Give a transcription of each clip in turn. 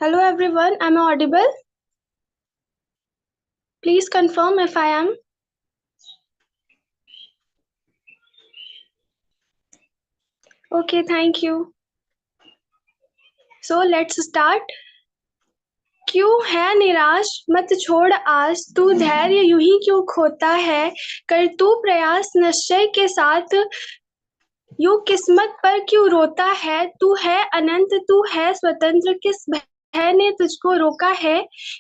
Hello everyone, am I audible? Please confirm if I am. Okay, thank you. So let's start. क्यों है निराश मत छोड़ आस तू धैर्य यूं ही क्यों खोता है कर तू प्रयास निश्चय के साथ यूं किस्मत पर क्यों रोता है तू है अनंत तू है स्वतंत्र किस भय ने तुझको रोका है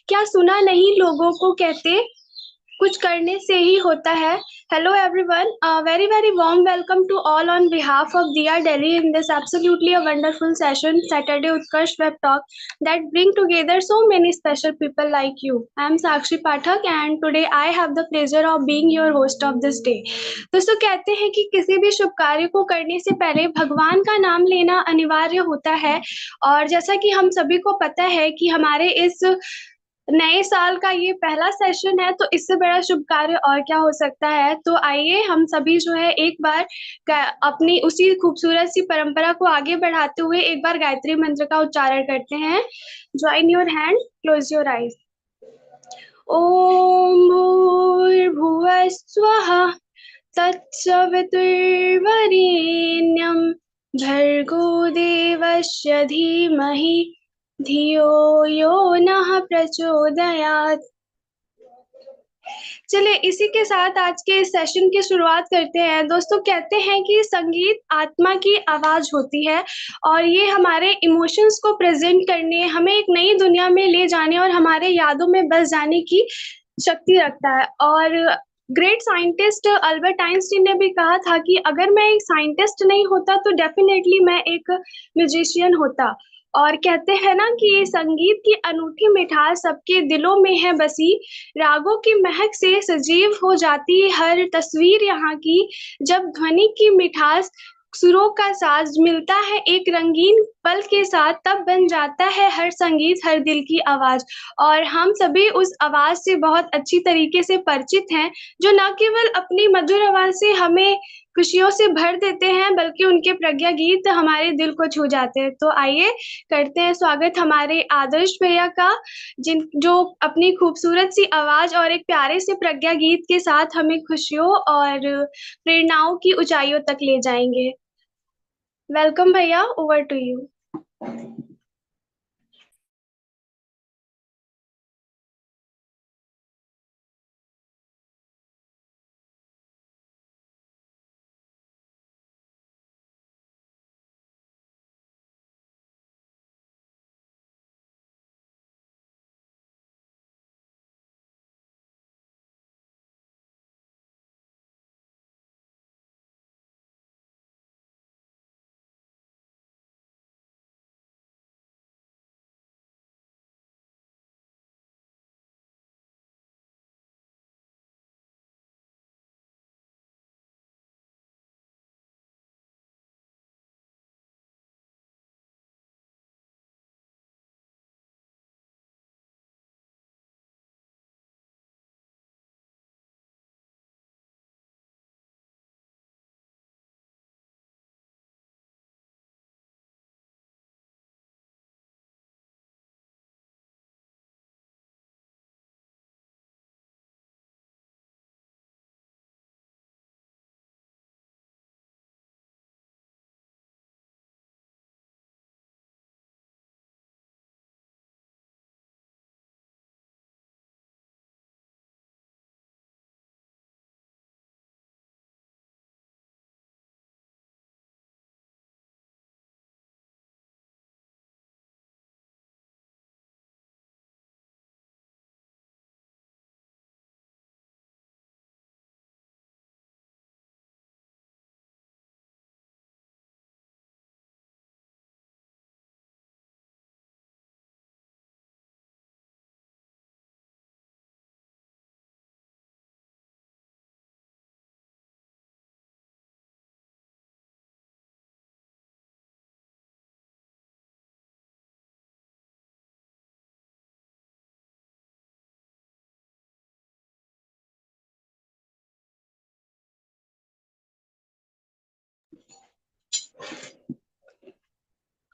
क्या सुना नहीं लोगों को कहते कुछ करने से ही होता है. Hello everyone, very very warm welcome to all on behalf of Diya Delhi in this absolutely a wonderful session Saturday Utkarsh Web Talk that bring together so many special people like you. I am Sakshi Pathak and today I have the pleasure of being your host of this day. दोस्तों कहते हैं कि किसी भी शुभ कार्य को करने से पहले भगवान का नाम लेना अनिवार्य होता है और जैसा कि हम सभी को पता है कि हमारे इस नए साल का ये पहला सेशन है तो इससे बड़ा शुभ कार्य और क्या हो सकता है. तो आइए हम सभी जो है एक बार अपनी उसी खूबसूरत सी परंपरा को आगे बढ़ाते हुए एक बार गायत्री मंत्र का उच्चारण करते हैं. Join your hand, close your eyes. ओम भूर्भुवः स्वः तत्सवितुर्वरेण्यं भर्गो देवस्य धीमहि धियो यो नः प्रचोदयात्. चलिए इसी के साथ आज के इस सेशन की शुरुआत करते हैं. दोस्तों कहते हैं कि संगीत आत्मा की आवाज होती है और ये हमारे इमोशंस को प्रेजेंट करने, हमें एक नई दुनिया में ले जाने और हमारे यादों में बस जाने की शक्ति रखता है. और ग्रेट साइंटिस्ट अल्बर्ट आइंस्टीन ने भी कहा था कि अगर मैं एक साइंटिस्ट नहीं होता तो डेफिनेटली मैं एक म्यूजिशियन होता. और कहते हैं ना कि संगीत की अनूठी मिठास सबके दिलों में है बसी, रागों की महक से सजीव हो जाती हर तस्वीर यहाँ की, जब ध्वनि की मिठास सुरों का साज मिलता है एक रंगीन पल के साथ तब बन जाता है हर संगीत हर दिल की आवाज. और हम सभी उस आवाज से बहुत अच्छी तरीके से परिचित हैं जो न केवल अपनी मधुर आवाज से हमें खुशियों से भर देते हैं बल्कि उनके प्रज्ञा गीत हमारे दिल को छू जाते हैं. तो आइए करते हैं स्वागत हमारे आदर्श भैया का, जिन जो अपनी खूबसूरत सी आवाज और एक प्यारे से प्रज्ञा गीत के साथ हमें खुशियों और प्रेरणाओं की ऊंचाइयों तक ले जाएंगे. वेलकम भैया, over to you.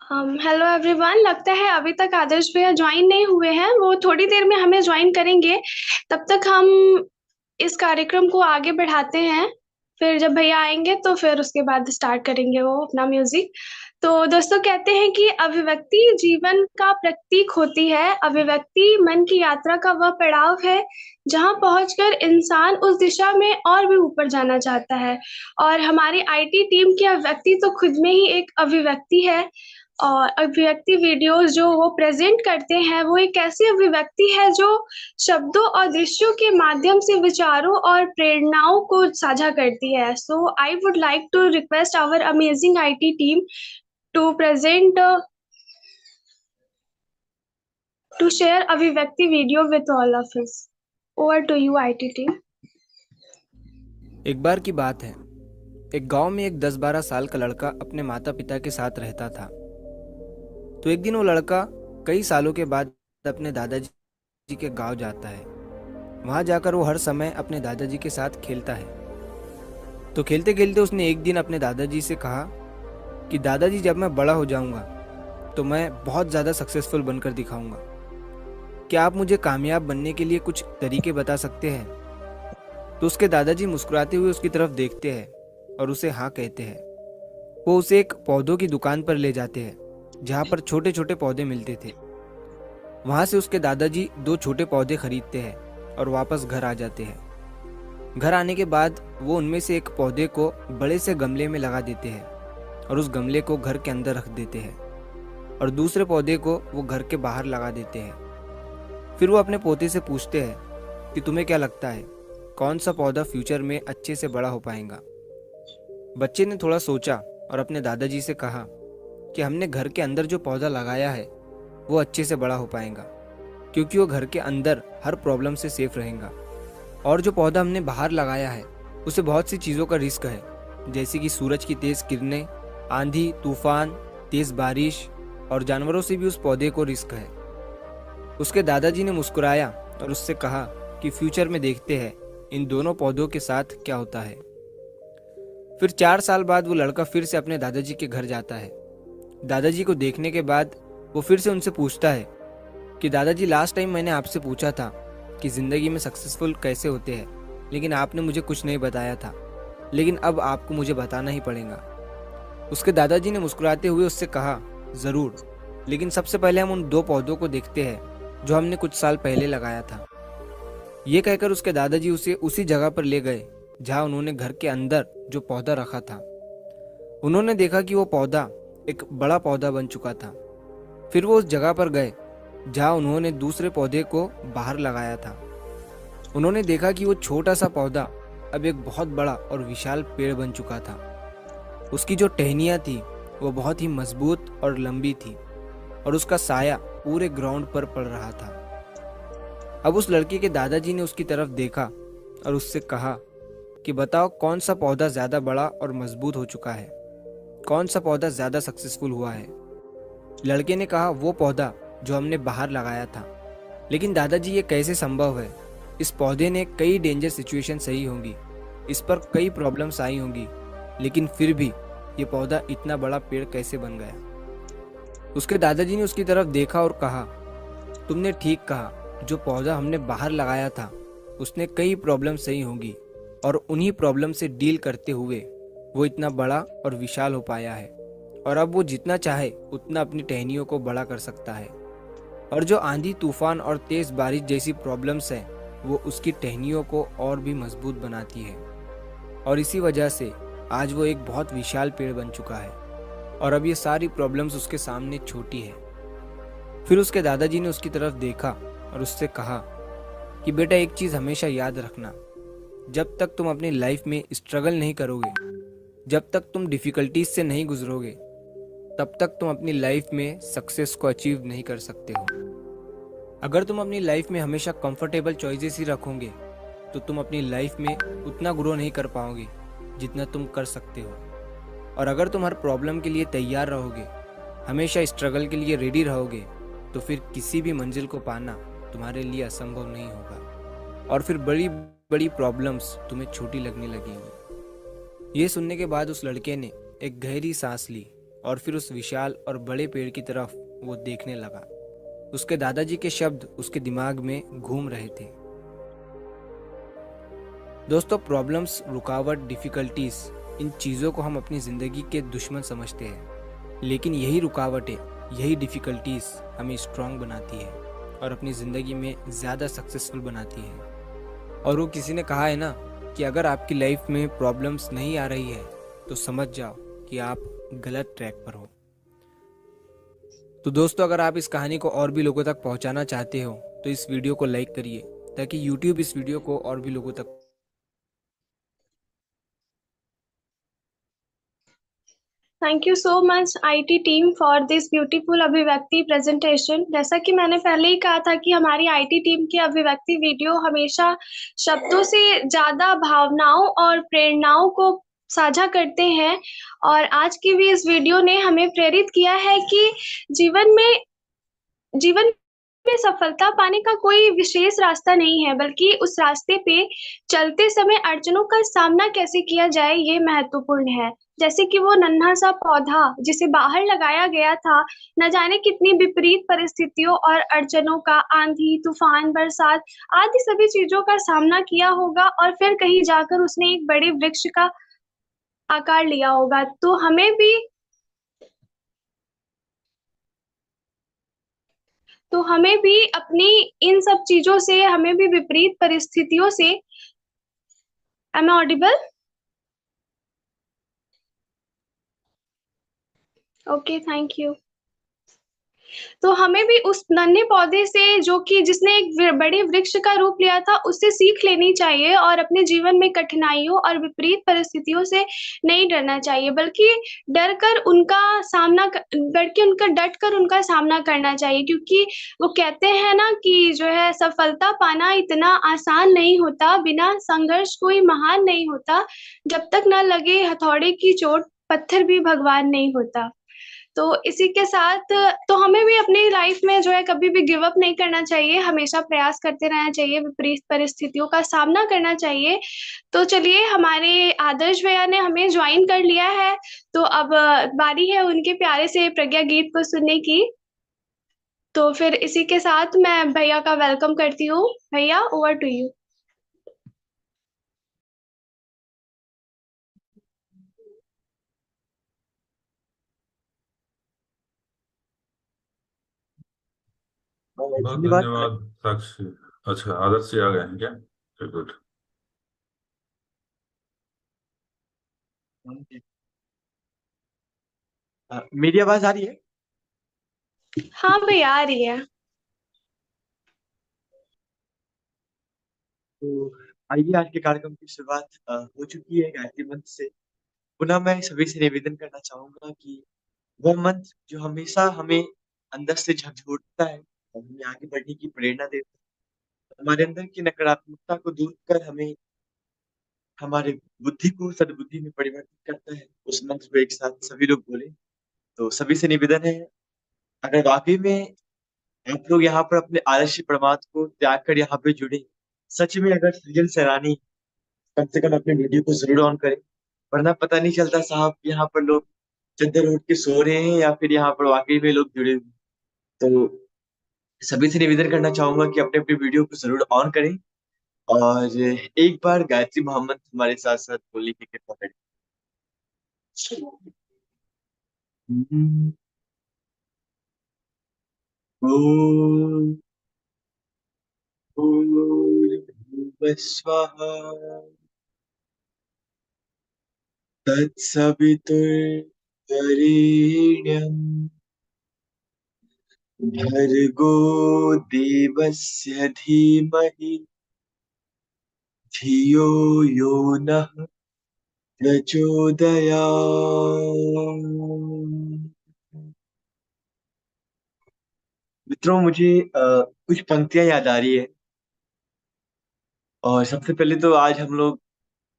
Hello everyone. लगता है अभी तक आदर्श भैया ज्वाइन नहीं हुए हैं, वो थोड़ी देर में हमें ज्वाइन करेंगे। तब तक हम इस कार्यक्रम को आगे बढ़ाते हैं। फिर जब भैया आएंगे तो फिर उसके बाद स्टार्ट करेंगे वो अपना म्यूजिक। तो दोस्तों, कहते हैं कि अभिव्यक्ति जीवन का प्रतीक होती है। अभिव्यक्ति मन की यात्रा का वह पड़ाव है जहां पहुंचकर इंसान उस दिशा में और भी ऊपर जाना चाहता है। और हमारी आईटी टीम की अभिव्यक्ति तो खुद में ही एक अभिव्यक्ति है। और अभिव्यक्ति वीडियोस जो वो प्रेजेंट करते हैं, वो एक ऐसी अभिव्यक्ति है जो शब्दों और दृश्यों के माध्यम से विचारों और प्रेरणाओं को साझा करती है। So I would like to request our amazing IT team to present to share Abhivyakti video with all of us. Over to you IT team. एक बार की बात है, एक गांव में एक 10-12 साल का लड़का अपने माता पिता के साथ रहता था। तो एक दिन वो लड़का कई सालों के बाद अपने दादाजी के गांव जाता है। वहां जाकर वो हर समय अपने दादाजी के साथ खेलता है। तो खेलते खेलते उसने एक दिन अपने दादाजी से कहा कि दादाजी, जब मैं बड़ा हो जाऊंगा तो मैं बहुत ज़्यादा सक्सेसफुल बनकर दिखाऊंगा। क्या आप मुझे कामयाब बनने के लिए कुछ तरीके बता सकते हैं? तो उसके दादाजी मुस्कुराते हुए उसकी तरफ देखते हैं और उसे हाँ कहते हैं। वो उसे एक पौधों की दुकान पर ले जाते हैं जहाँ पर छोटे छोटे पौधे मिलते थे। वहाँ से उसके दादाजी 2 छोटे पौधे खरीदते हैं और वापस घर आ जाते हैं। घर आने के बाद वो उनमें से एक पौधे को बड़े से गमले में लगा देते हैं और उस गमले को घर के अंदर रख देते हैं और दूसरे पौधे को वो घर के बाहर लगा देते हैं। फिर वो अपने पोते से पूछते हैं कि तुम्हें क्या लगता है, कौन सा पौधा फ्यूचर में अच्छे से बड़ा हो पाएगा? बच्चे ने थोड़ा सोचा और अपने दादाजी से कहा कि हमने घर के अंदर जो पौधा लगाया है वो अच्छे से बड़ा हो पाएगा, क्योंकि वो घर के अंदर हर प्रॉब्लम से सेफ रहेगा। और जो पौधा हमने बाहर लगाया है उसे बहुत सी चीज़ों का रिस्क है, जैसे कि सूरज की तेज़ किरणें, आंधी तूफान, तेज़ बारिश और जानवरों से भी उस पौधे को रिस्क है। उसके दादाजी ने मुस्कुराया और उससे कहा कि फ्यूचर में देखते हैं इन दोनों पौधों के साथ क्या होता है। फिर 4 साल बाद वो लड़का फिर से अपने दादाजी के घर जाता है। दादाजी को देखने के बाद वो फिर से उनसे पूछता है कि दादाजी, लास्ट टाइम मैंने आपसे पूछा था कि ज़िंदगी में सक्सेसफुल कैसे होते हैं, लेकिन आपने मुझे कुछ नहीं बताया था, लेकिन अब आपको मुझे बताना ही पड़ेगा। उसके दादाजी ने मुस्कुराते हुए उससे कहा, ज़रूर, लेकिन सबसे पहले हम उन 2 पौधों को देखते हैं जो हमने कुछ साल पहले लगाया था। ये कहकर उसके दादाजी उसे उसी जगह पर ले गए जहाँ उन्होंने घर के अंदर जो पौधा रखा था। उन्होंने देखा कि वो पौधा एक बड़ा पौधा बन चुका था। फिर वो उस जगह पर गए जहाँ उन्होंने दूसरे पौधे को बाहर लगाया था। उन्होंने देखा कि वो छोटा सा पौधा अब एक बहुत बड़ा और विशाल पेड़ बन चुका था। उसकी जो टहनियाँ थी वो बहुत ही मजबूत और लंबी थी और उसका साया पूरे ग्राउंड पर पड़ रहा था। अब उस लड़के के दादाजी ने उसकी तरफ देखा और उससे कहा कि बताओ, कौन सा पौधा ज़्यादा बड़ा और मजबूत हो चुका है, कौन सा पौधा ज़्यादा सक्सेसफुल हुआ है? लड़के ने कहा, वो पौधा जो हमने बाहर लगाया था। लेकिन दादाजी, ये कैसे संभव है? इस पौधे ने कई डेंजर सिचुएशन सही होंगी, इस पर कई प्रॉब्लम्स आई होंगी, लेकिन फिर भी ये पौधा इतना बड़ा पेड़ कैसे बन गया? उसके दादाजी ने उसकी तरफ देखा और कहा, तुमने ठीक कहा, जो पौधा हमने बाहर लगाया था उसने कई प्रॉब्लम सही होंगी और उन्हीं प्रॉब्लम से डील करते हुए वो इतना बड़ा और विशाल हो पाया है और अब वो जितना चाहे उतना अपनी टहनियों को बड़ा कर सकता है। और जो आंधी तूफान और तेज़ बारिश जैसी प्रॉब्लम्स हैं वो उसकी टहनियों को और भी मजबूत बनाती है और इसी वजह से आज वो एक बहुत विशाल पेड़ बन चुका है और अब ये सारी प्रॉब्लम्स उसके सामने छोटी है। फिर उसके दादाजी ने उसकी तरफ देखा और उससे कहा कि बेटा, एक चीज़ हमेशा याद रखना, जब तक तुम अपनी लाइफ में स्ट्रगल नहीं करोगे, जब तक तुम डिफ़िकल्टीज से नहीं गुजरोगे, तब तक तुम अपनी लाइफ में सक्सेस को अचीव नहीं कर सकते हो। अगर तुम अपनी लाइफ में हमेशा कंफर्टेबल चॉइसेस ही रखोगे तो तुम अपनी लाइफ में उतना ग्रो नहीं कर पाओगे जितना तुम कर सकते हो। और अगर तुम हर प्रॉब्लम के लिए तैयार रहोगे, हमेशा स्ट्रगल के लिए रेडी रहोगे, तो फिर किसी भी मंजिल को पाना तुम्हारे लिए असंभव नहीं होगा और फिर बड़ी बड़ी प्रॉब्लम्स तुम्हें छोटी लगने लगेंगी। ये सुनने के बाद उस लड़के ने एक गहरी सांस ली और फिर उस विशाल और बड़े पेड़ की तरफ वो देखने लगा। उसके दादाजी के शब्द उसके दिमाग में घूम रहे थे। दोस्तों, प्रॉब्लम्स, रुकावट, डिफ़िकल्टीज, इन चीज़ों को हम अपनी ज़िंदगी के दुश्मन समझते हैं, लेकिन यही रुकावटें, यही डिफ़िकल्टीज हमें स्ट्रांग बनाती है और अपनी ज़िंदगी में ज़्यादा सक्सेसफुल बनाती है। और वो किसी ने कहा है ना कि अगर आपकी लाइफ में प्रॉब्लम्स नहीं आ रही है तो समझ जाओ कि आप गलत ट्रैक पर हो। तो दोस्तों, अगर आप इस कहानी को और भी लोगों तक पहुंचाना चाहते हो तो इस वीडियो को लाइक करिए, ताकि YouTube इस वीडियो को और भी लोगों तक। Thank you so much IT team for this beautiful अभिव्यक्ति प्रेजेंटेशन। जैसा कि मैंने पहले ही कहा था कि हमारी आईटी टीम की अभिव्यक्ति वीडियो हमेशा शब्दों से ज़्यादा भावनाओं और प्रेरणाओं को साझा करते हैं। और आज की भी इस वीडियो ने हमें प्रेरित किया है कि जीवन में जीवन में सफलता पाने का कोई विशेष रास्ता नहीं है, बल्कि उस रास्ते पे चलते समय अड़चनों का सामना कैसे किया जाए, ये महत्वपूर्ण है। जैसे कि वो नन्हा-सा पौधा जिसे बाहर लगाया गया था, न जाने कितनी विपरीत परिस्थितियों और अड़चनों का, आंधी, तूफान, बरसात आदि सभी चीज़ों का सामना किया होगा और फिर कहीं जाकर उसने एक बड़े वृक्ष का आकार लिया होगा। तो हमें भी अपनी इन सब चीज़ों से, हमें भी विपरीत परिस्थितियों से। Am I audible? Okay, thank you. तो हमें भी उस नन्हे पौधे से, जो कि जिसने एक बड़े वृक्ष का रूप लिया था, उससे सीख लेनी चाहिए और अपने जीवन में कठिनाइयों और विपरीत परिस्थितियों से नहीं डरना चाहिए, बल्कि डट कर उनका सामना करना चाहिए, क्योंकि वो कहते हैं ना कि जो है, सफलता पाना इतना आसान नहीं होता, बिना संघर्ष कोई महान नहीं होता, जब तक ना लगे हथौड़े की चोट, पत्थर भी भगवान नहीं होता। तो इसी के साथ, तो हमें भी अपनी लाइफ में जो है कभी भी गिव अप नहीं करना चाहिए, हमेशा प्रयास करते रहना चाहिए, विपरीत परिस्थितियों का सामना करना चाहिए। तो चलिए, हमारे आदर्श भैया ने हमें ज्वाइन कर लिया है, तो अब बारी है उनके प्यारे से प्रज्ञा गीत को सुनने की। तो फिर इसी के साथ मैं भैया का वेलकम करती हूँ। भैया, ओवर टू यू। बहुत धन्यवाद। धन्यवाद साक्षी। अच्छा, आदर्श जी आ गए हैं क्या? गुड। मेरी आवाज आ रही है? हाँ भैया, आ रही है। तो आइए, आज के कार्यक्रम की शुरुआत हो चुकी है गायत्री मंत्र से। पुनः मैं सभी से निवेदन करना चाहूंगा कि वह मंत्र जो हमेशा हमें अंदर से झकझोरता है और हमें आगे बढ़ने की प्रेरणा देता है, हमारे अंदर की नकारात्मकता को दूर कर हमें हमारे बुद्धि को सद्बुद्धि में परिवर्तित करता है, उस मंत्र को एक साथ सभी लोग बोले। तो सभी से निवेदन है, अगर वाकई में आप लोग यहाँ पर अपने आलस्य प्रमाद को त्याग कर यहाँ पे जुड़े, सच में अगर सृजन सैलानी, कम से कम अपने वीडियो को जरूर ऑन करें, वरना पता नहीं चलता साहब कि यहाँ पर लोग चद्दर ओढ़ के सो रहे हैं या फिर यहाँ पर वाकई में लोग जुड़े हुए हैं। तो सभी से निवेदन करना चाहूंगा कि अपने अपने वीडियो को जरूर ऑन करें और एक बार गायत्री मोहम्मद हमारे साथ साथ बोलने की कृपा करें। ओम भूर्भुवः स्वः तत्सवितुर्वरेण्यम् भर्गो देवस्य धीमहि धियो यो नः प्रचोदयात्। मित्रों, मुझे कुछ पंक्तियां याद आ रही है। और सबसे पहले तो आज हम लोग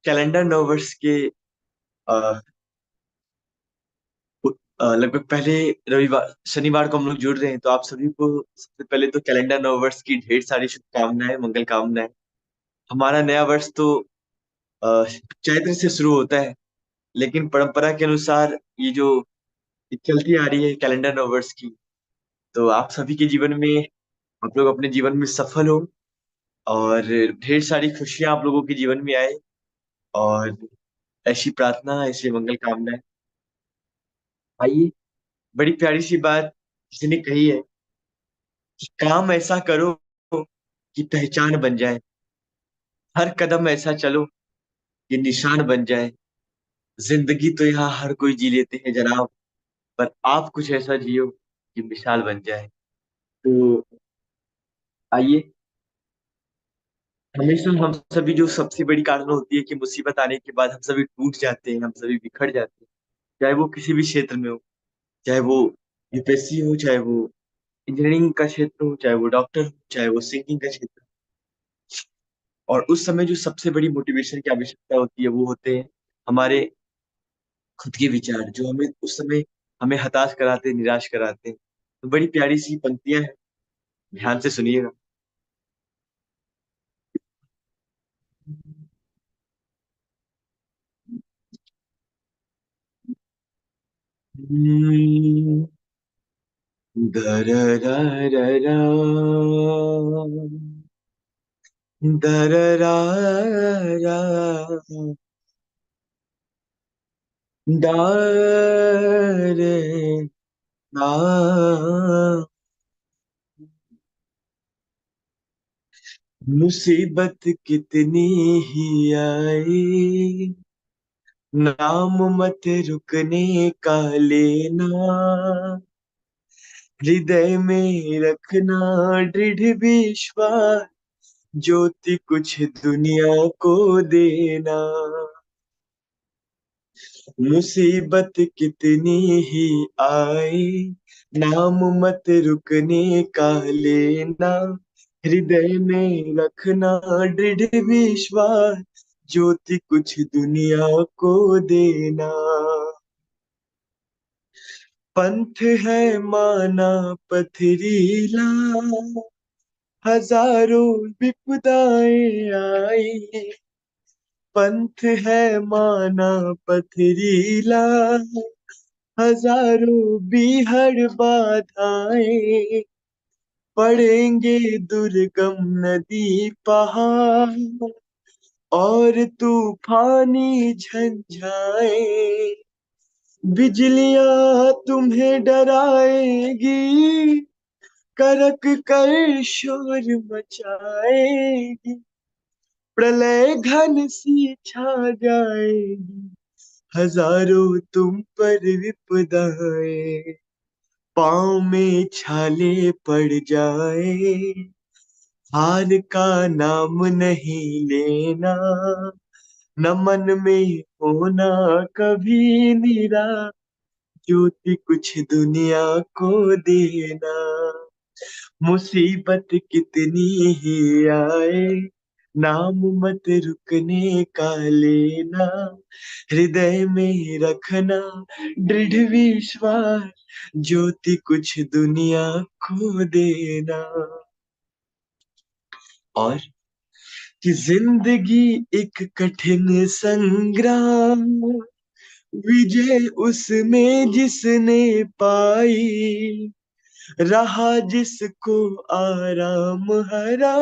कैलेंडर नववर्ष के अ, लगभग पहले रविवार शनिवार को हम लोग जुड़ रहे हैं, तो आप सभी को सबसे पहले तो कैलेंडर नववर्ष की ढेर सारी शुभकामनाएं, मंगल कामनाएं। हमारा नया वर्ष तो चैत्र से शुरू होता है, लेकिन परंपरा के अनुसार ये जो एक चलती आ रही है कैलेंडर नंबर्स की। तो आप सभी के जीवन में, आप लोग अपने जीवन में सफल हो और ढेर सारी खुशियां आप लोगों के जीवन में आए, और ऐसी प्रार्थना, ऐसी मंगल कामनाएं। आइए, बड़ी प्यारी सी बात किसी ने कही है कि काम ऐसा करो कि पहचान बन जाए, हर कदम ऐसा चलो कि निशान बन जाए। जिंदगी तो यहाँ हर कोई जी लेते हैं जनाब, पर आप कुछ ऐसा जियो कि मिसाल बन जाए। तो आइए, हमेशा हम सभी, जो सबसे बड़ी कारण होती है कि मुसीबत आने के बाद हम सभी टूट जाते हैं, हम सभी बिखर जाते हैं, चाहे वो किसी भी क्षेत्र में हो, चाहे वो यूपीएससी हो, चाहे वो इंजीनियरिंग का क्षेत्र हो, चाहे वो डॉक्टर हो, चाहे वो सिंगिंग का क्षेत्र हो। और उस समय जो सबसे बड़ी मोटिवेशन की आवश्यकता होती है वो होते हैं हमारे खुद के विचार, जो हमें उस समय हमें हताश कराते, निराश कराते हैं। तो बड़ी प्यारी सी पंक्तियां हैं, ध्यान से सुनिएगा। हम्म, दरररररा, दररारा, डारे ना। मुसीबत कितनी ही आए, नाम मत रुकने का लेना, हृदय में रखना दृढ़ विश्वास, ज्योति कुछ दुनिया को देना। मुसीबत कितनी ही आए, नाम मत रुकने का लेना, हृदय में रखना दृढ़ विश्वास, ज्योति कुछ दुनिया को देना। पंथ है माना पथरीला, हजारों विपदाएं आई, पंथ है माना पथरीला, हजारों बीहड़ बाधाएं, पड़ेंगे दुर्गम नदी पहाड़ और तूफानी झंझाएं, बिजलियां तुम्हें डराएगी, करक कर शोर मचाएगी, प्रलय घन सी छा जाएगी, हजारों तुम पर विपदाएं, पाँव में छाले पड़ जाए, हार का नाम नहीं लेना, न मन में होना कभी निराश, ज्योति कुछ दुनिया को देना। मुसीबत कितनी ही आए, नाम मत रुकने का लेना, हृदय में रखना दृढ़ विश्वास, ज्योति कुछ दुनिया को देना। और कि जिंदगी एक कठिन संग्राम, विजय उसमें जिसने पाई, रहा जिसको आराम हरा,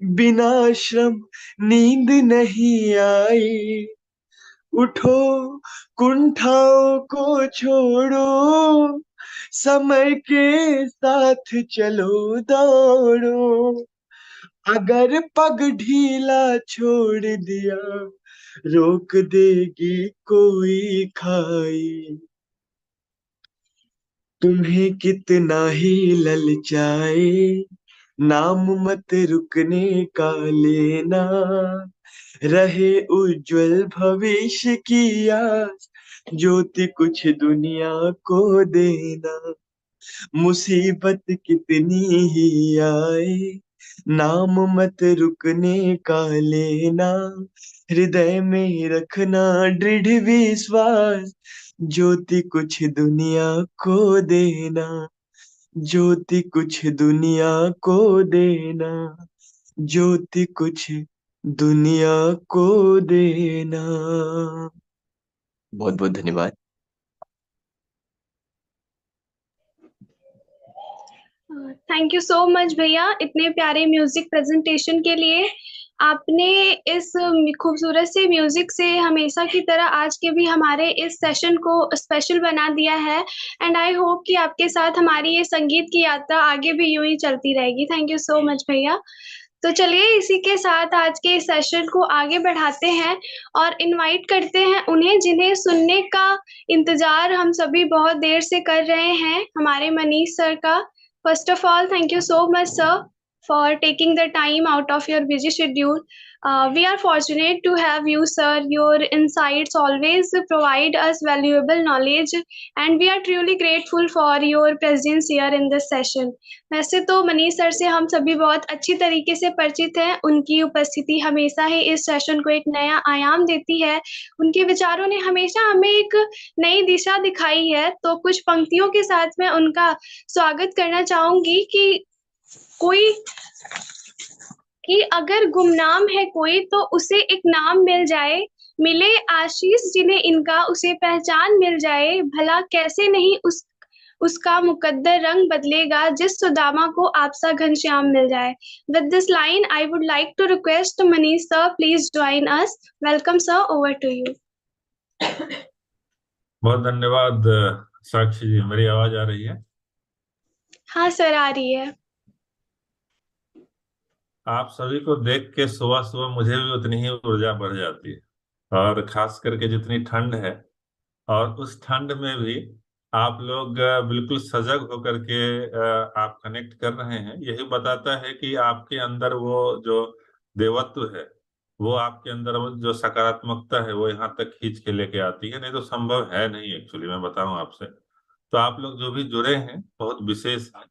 बिना श्रम नींद नहीं आई, उठो कुंठाओं को छोड़ो, समय के साथ चलो दौड़ो, अगर पग ढीला छोड़ दिया, रोक देगी कोई खाई, तुम्हें कितना ही ललचाए, नाम मत रुकने का लेना, रहे उज्जवल भविष्य की आस, ज्योति कुछ दुनिया को देना। मुसीबत कितनी ही आए, नाम मत रुकने का लेना, हृदय में रखना दृढ़ विश्वास, ज्योति कुछ दुनिया को देना, ज्योति कुछ दुनिया को देना, ज्योति कुछ दुनिया को देना। बहुत बहुत धन्यवाद। थैंक यू सो मच भैया इतने प्यारे म्यूजिक प्रेजेंटेशन के लिए। आपने इस खूबसूरत से म्यूजिक से हमेशा की तरह आज के भी हमारे इस सेशन को स्पेशल बना दिया है। एंड आई होप कि आपके साथ हमारी ये संगीत की यात्रा आगे भी यूं ही चलती रहेगी। थैंक यू सो मच भैया। तो चलिए इसी के साथ आज के सेशन को आगे बढ़ाते हैं और इनवाइट करते हैं उन्हें जिन्हें सुनने का इंतजार हम सभी बहुत देर से कर रहे हैं, हमारे मनीष सर का। First of all, thank you so much, sir, for taking the time out of your busy schedule. We are fortunate to have you, sir. Your insights always provide us valuable knowledge, and we are truly grateful for your presence here in this session. वैसे तो Manish sir से हम सभी बहुत अच्छी तरीके से परिचित हैं। उनकी उपस्थिति हमेशा ही इस सेशन को एक नया आयाम देती है। उनके विचारों ने हमेशा हमें एक नई दिशा दिखाई है। तो कुछ पंक्तियों के साथ मैं उनका स्वागत करना चाहूंगी कि अगर गुमनाम है कोई तो उसे एक नाम मिल जाए, मिले आशीष जिन्हें इनका उसे पहचान मिल जाए, भला कैसे नहीं उसका मुकद्दर रंग बदलेगा जिस सुदामा को आपसा घनश्याम मिल जाए। With this line, I would like to request Manish sir, please join us. Welcome sir, over to you. बहुत धन्यवाद साक्षी जी। मेरी आवाज आ रही है? हाँ सर, आ रही है। आप सभी को देख के सुबह सुबह मुझे भी उतनी ही ऊर्जा बढ़ जाती है, और खास करके जितनी ठंड है, और उस ठंड में भी आप लोग बिल्कुल सजग होकर के आप कनेक्ट कर रहे हैं। यही बताता है कि आपके अंदर वो जो देवत्व है, वो आपके अंदर वो जो सकारात्मकता है, वो यहाँ तक खींच के लेके आती है। नहीं तो संभव है नहीं, एक्चुअली मैं बताऊं आपसे। तो आप लोग जो भी जुड़े हैं बहुत विशेष हैं,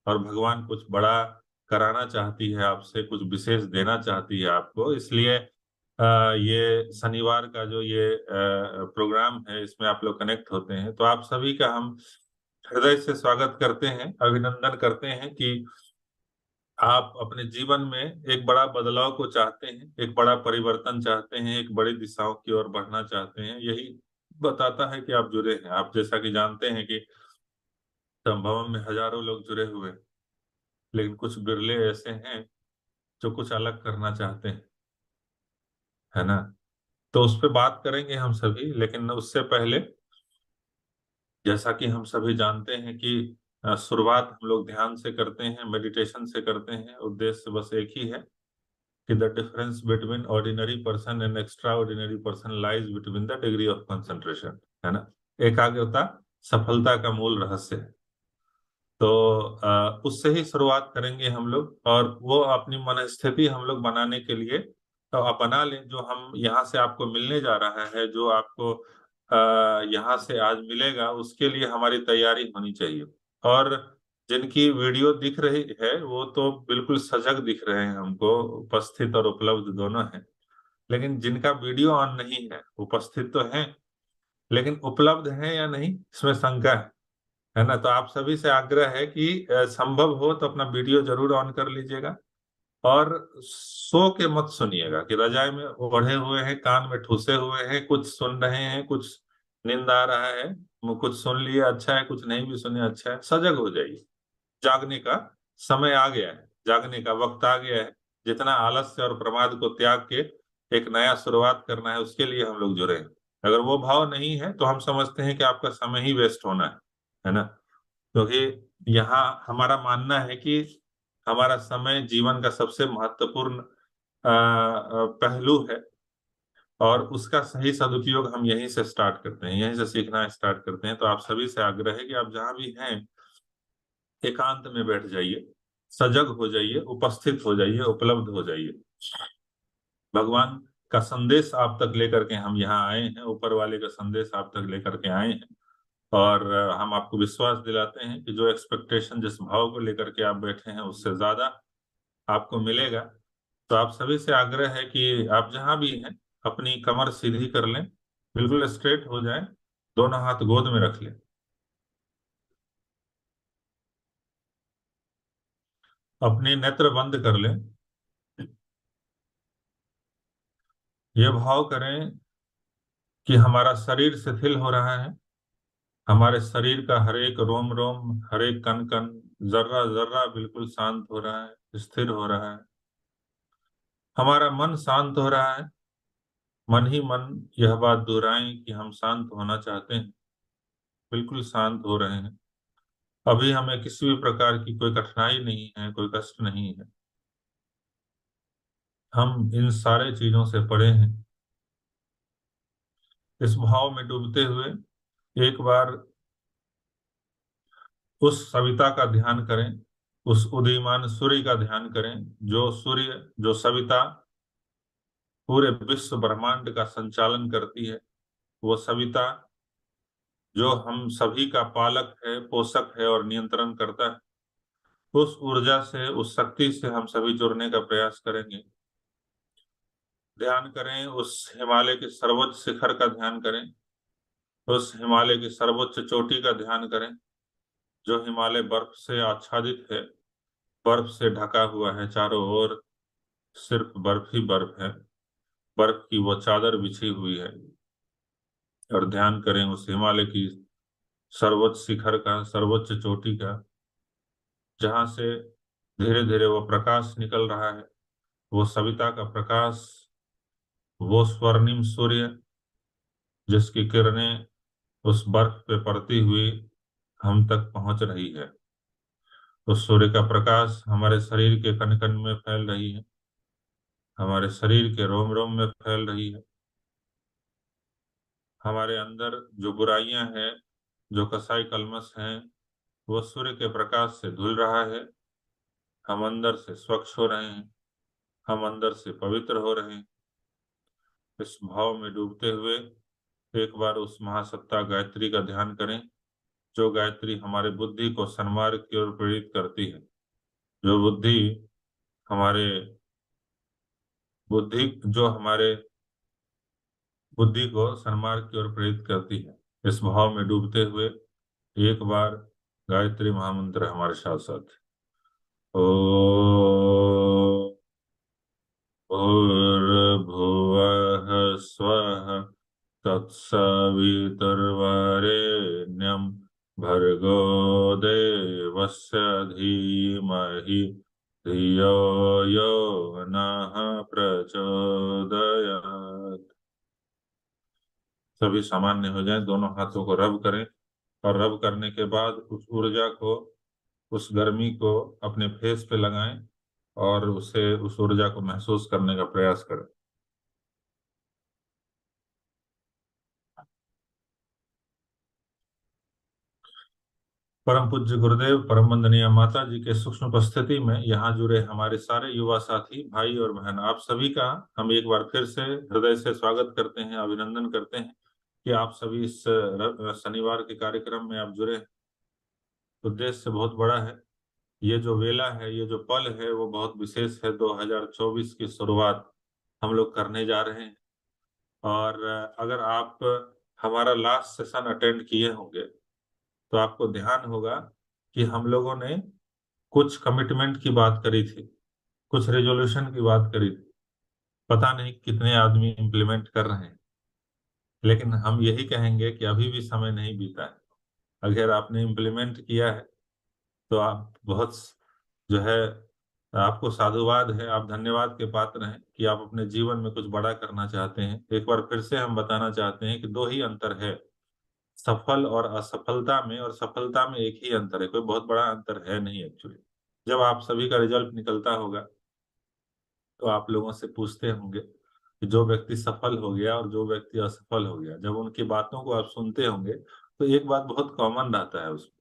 और भगवान कुछ बड़ा कराना चाहती है आपसे, कुछ विशेष देना चाहती है आपको। इसलिए ये शनिवार का जो ये प्रोग्राम है, इसमें आप लोग कनेक्ट होते हैं। तो आप सभी का हम हृदय से स्वागत करते हैं, अभिनंदन करते हैं कि आप अपने जीवन में एक बड़ा बदलाव को चाहते हैं, एक बड़ा परिवर्तन चाहते हैं, एक बड़ी दिशाओं की ओर बढ़ना चाहते हैं। यही बताता है कि आप जुड़े हैं। आप जैसा कि जानते हैं कि संभवम में हजारों लोग जुड़े हुए हैं, लेकिन कुछ बिरले ऐसे हैं जो कुछ अलग करना चाहते हैं, है ना। तो उस पर बात करेंगे हम सभी, लेकिन उससे पहले जैसा कि हम सभी जानते हैं कि शुरुआत हम लोग ध्यान से करते हैं, मेडिटेशन से करते हैं। उद्देश्य बस एक ही है कि the difference between ordinary person and extra ordinary person lies between the degree of concentration, है ना। एकाग्रता सफलता का मूल रहस्य है। तो उससे ही शुरुआत करेंगे हम लोग, और वो अपनी मन स्थिति हम लोग बनाने के लिए तो आप बना लें। जो हम यहाँ से आपको मिलने जा रहा है, जो आपको यहाँ से आज मिलेगा, उसके लिए हमारी तैयारी होनी चाहिए। और जिनकी वीडियो दिख रही है वो तो बिल्कुल सजग दिख रहे हैं हमको, उपस्थित और उपलब्ध दोनों हैं। लेकिन जिनका वीडियो ऑन नहीं है, उपस्थित तो हैं लेकिन उपलब्ध हैं या नहीं, इसमें शंका है ना। तो आप सभी से आग्रह है कि संभव हो तो अपना वीडियो जरूर ऑन कर लीजिएगा, और सो के मत सुनिएगा कि रजाई में ओढ़े हुए हैं, कान में ठूसे हुए हैं, कुछ सुन रहे हैं, कुछ नींद आ रहा है, कुछ सुन लिए अच्छा है, कुछ नहीं भी सुने अच्छा है। सजग हो जाइए, जागने का समय आ गया है, जागने का वक्त आ गया है। जितना आलस्य और प्रमाद को त्याग के एक नया शुरुआत करना है, उसके लिए हम लोग जुड़े हैं। अगर वो भाव नहीं है तो हम समझते हैं कि आपका समय ही वेस्ट होना है ना। क्योंकि यहाँ हमारा मानना है कि हमारा समय जीवन का सबसे महत्वपूर्ण पहलू है, और उसका सही सदुपयोग हम यहीं से स्टार्ट करते हैं, यहीं से सीखना स्टार्ट करते हैं। तो आप सभी से आग्रह है कि आप जहां भी हैं एकांत में बैठ जाइए, सजग हो जाइए, उपस्थित हो जाइए, उपलब्ध हो जाइए। भगवान का संदेश आप तक लेकर के हम यहाँ आए हैं, ऊपर वाले का संदेश आप तक लेकर के आए हैं। और हम आपको विश्वास दिलाते हैं कि जो एक्सपेक्टेशन, जिस भाव को लेकर के आप बैठे हैं, उससे ज्यादा आपको मिलेगा। तो आप सभी से आग्रह है कि आप जहां भी हैं अपनी कमर सीधी कर लें, बिल्कुल स्ट्रेट हो जाएं, दोनों हाथ गोद में रख लें, अपने नेत्र बंद कर लें। ये भाव करें कि हमारा शरीर शिथिल हो रहा है, हमारे शरीर का हर एक रोम रोम, हर एक कण कण जर्रा जर्रा बिल्कुल शांत हो रहा है, स्थिर हो रहा है। हमारा मन शांत हो रहा है। मन ही मन यह बात दोहराएं कि हम शांत होना चाहते हैं। बिल्कुल शांत हो रहे हैं। अभी हमें किसी भी प्रकार की कोई कठिनाई नहीं है, कोई कष्ट नहीं है। हम इन सारे चीजों से परे हैं। इस भाव में डूबते हुए एक बार उस सविता का ध्यान करें, उस उदीयमान सूर्य का ध्यान करें। जो सूर्य, जो सविता पूरे विश्व ब्रह्मांड का संचालन करती है, वो सविता जो हम सभी का पालक है, पोषक है और नियंत्रण करता है, उस ऊर्जा से, उस शक्ति से हम सभी जुड़ने का प्रयास करेंगे। ध्यान करें, उस हिमालय के सर्वोच्च शिखर का ध्यान करें, उस हिमालय की सर्वोच्च चोटी का ध्यान करें, जो हिमालय बर्फ से आच्छादित है, बर्फ से ढका हुआ है चारों ओर। सिर्फ बर्फ ही बर्फ है, बर्फ की वो चादर बिछी हुई है। और ध्यान करें उस हिमालय की सर्वोच्च शिखर का, सर्वोच्च चोटी का, जहां से धीरे धीरे वो प्रकाश निकल रहा है, वो सविता का प्रकाश, वो स्वर्णिम सूर्य जिसकी किरणें उस बर्फ पे पड़ती हुई हम तक पहुंच रही है। उस सूर्य का प्रकाश हमारे शरीर के कण कण में फैल रही है, हमारे शरीर के रोम रोम में फैल रही है। हमारे अंदर जो बुराइयां हैं, जो कसाई कलमश हैं, वो सूर्य के प्रकाश से धुल रहा है। हम अंदर से स्वच्छ हो रहे हैं, हम अंदर से पवित्र हो रहे हैं। इस भाव में डूबते हुए एक बार उस महासत्ता गायत्री का ध्यान करें, जो गायत्री हमारे बुद्धि को सन्मार्ग की ओर प्रेरित करती है। जो हमारे हमारे बुद्धि को सन्मार्ग की ओर प्रेरित करती है। इस भाव में डूबते हुए एक बार गायत्री महामंत्र हमारे साथ साथ। ओ भूर्भुवः स्वः तत्सवितुर्वरेण्यं भर्गो देवस्य धीमहि धियो यो नः प्रचोदयात्। सभी सामान्य हो जाएं, दोनों हाथों को रब करें और रब करने के बाद उस ऊर्जा को, उस गर्मी को अपने फेस पे लगाएं और उस ऊर्जा को महसूस करने का प्रयास करें। परम पूज्य गुरुदेव, परम वंदनीय माता जी के सूक्ष्म उपस्थिति में यहाँ जुड़े हमारे सारे युवा साथी भाई और बहन, आप सभी का हम एक बार फिर से हृदय से स्वागत करते हैं, अभिनंदन करते हैं कि आप सभी इस शनिवार के कार्यक्रम में आप जुड़े। उद्देश्य बहुत बड़ा है। ये जो वेला है, ये जो पल है, वो बहुत विशेष है। 2024 की शुरुआत हम लोग करने जा रहे हैं। और अगर आप हमारा लास्ट सेशन अटेंड किए होंगे तो आपको ध्यान होगा कि हम लोगों ने कुछ कमिटमेंट की बात करी थी, कुछ रेजोल्यूशन की बात करी थी। पता नहीं कितने आदमी इम्प्लीमेंट कर रहे हैं, लेकिन हम यही कहेंगे कि अभी भी समय नहीं बीता है। अगर आपने इम्प्लीमेंट किया है तो आप बहुत, जो है, आपको साधुवाद है, आप धन्यवाद के पात्र हैं कि आप अपने जीवन में कुछ बड़ा करना चाहते हैं। एक बार फिर से हम बताना चाहते हैं कि दो ही अंतर है, सफल और असफलता में। और सफलता में एक ही अंतर है, कोई बहुत बड़ा अंतर है नहीं एक्चुअली। जब आप सभी का रिजल्ट निकलता होगा तो आप लोगों से पूछते होंगे कि जो व्यक्ति सफल हो गया और जो व्यक्ति असफल हो गया, जब उनकी बातों को आप सुनते होंगे तो एक बात बहुत कॉमन रहता है उसमें।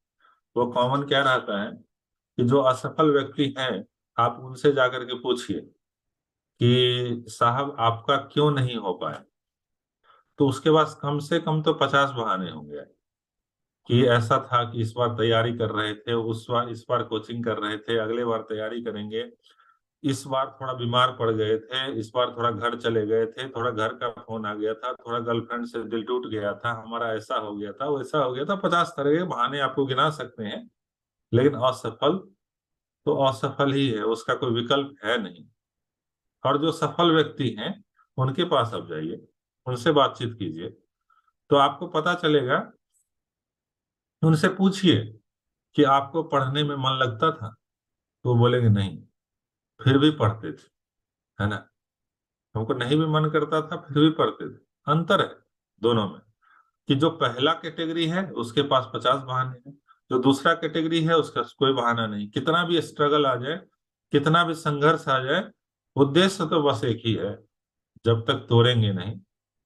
वो कॉमन क्या रहता है कि जो असफल व्यक्ति हैं, आप उनसे जाकर के पूछिए कि साहब आपका क्यों नहीं हो पाया, तो उसके पास कम से कम तो 50 बहाने होंगे कि ऐसा था कि इस बार तैयारी कर रहे थे, इस बार कोचिंग कर रहे थे, अगले बार तैयारी करेंगे, इस बार थोड़ा बीमार पड़ गए थे, इस बार थोड़ा घर चले गए थे, थोड़ा घर का फोन आ गया था, थोड़ा गर्लफ्रेंड से दिल टूट गया था, हमारा ऐसा हो गया था, वैसा हो गया था। 50 तरह के बहाने आपको गिना सकते हैं। लेकिन असफल तो असफल ही है, उसका कोई विकल्प है नहीं। और जो सफल व्यक्ति हैं उनके पास आप जाइए, उनसे बातचीत कीजिए, तो आपको पता चलेगा। उनसे पूछिए कि आपको पढ़ने में मन लगता था? तो वो बोलेंगे नहीं, फिर भी पढ़ते थे, है ना। हमको नहीं भी मन करता था, फिर भी पढ़ते थे। अंतर है दोनों में, कि जो पहला कैटेगरी है उसके पास 50 बहाने हैं, जो दूसरा कैटेगरी है उसका कोई बहाना नहीं। कितना भी स्ट्रगल आ जाए, कितना भी संघर्ष आ जाए, उद्देश्य तो बस एक ही है, जब तक तोड़ेंगे नहीं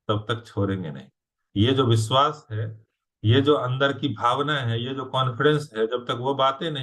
तब तक छोड़ेंगे नहीं। ये जो विश्वास है, ये जो अंदर की भावना है, ये जो कॉन्फिडेंस है, जब तक वो बातें नहीं